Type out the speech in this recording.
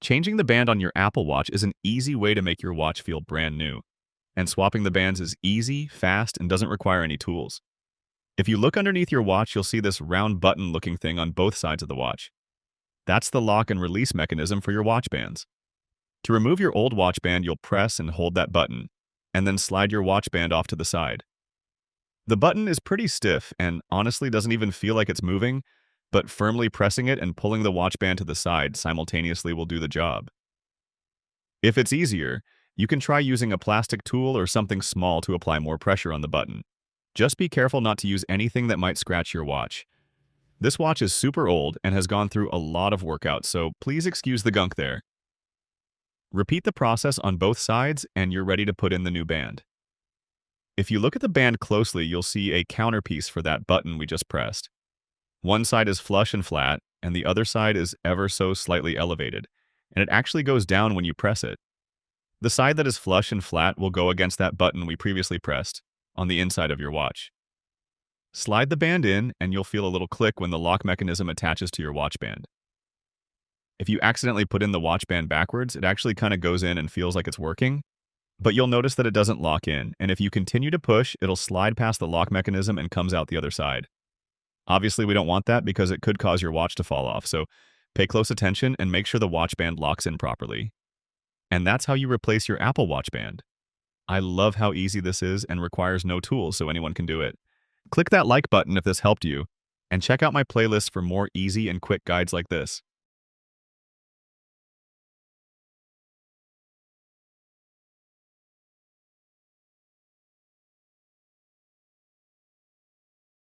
Changing the band on your Apple Watch is an easy way to make your watch feel brand new. And swapping the bands is easy, fast, and doesn't require any tools. If you look underneath your watch, you'll see this round button-looking thing on both sides of the watch. That's the lock and release mechanism for your watch bands. To remove your old watch band, you'll press and hold that button, and then slide your watch band off to the side. The button is pretty stiff and honestly doesn't even feel like it's moving, but firmly pressing it and pulling the watch band to the side simultaneously will do the job. If it's easier, you can try using a plastic tool or something small to apply more pressure on the button. Just be careful not to use anything that might scratch your watch. This watch is super old and has gone through a lot of workouts, so please excuse the gunk there. Repeat the process on both sides and you're ready to put in the new band. If you look at the band closely, you'll see a counterpiece for that button we just pressed. One side is flush and flat, and the other side is ever so slightly elevated, and it actually goes down when you press it. The side that is flush and flat will go against that button we previously pressed, on the inside of your watch. Slide the band in, and you'll feel a little click when the lock mechanism attaches to your watch band. If you accidentally put in the watch band backwards, it actually kind of goes in and feels like it's working, but you'll notice that it doesn't lock in, and if you continue to push, it'll slide past the lock mechanism and comes out the other side. Obviously, we don't want that because it could cause your watch to fall off, so pay close attention and make sure the watch band locks in properly. And that's how you replace your Apple Watch band. I love how easy this is and requires no tools, so anyone can do it. Click that like button if this helped you, and check out my playlist for more easy and quick guides like this.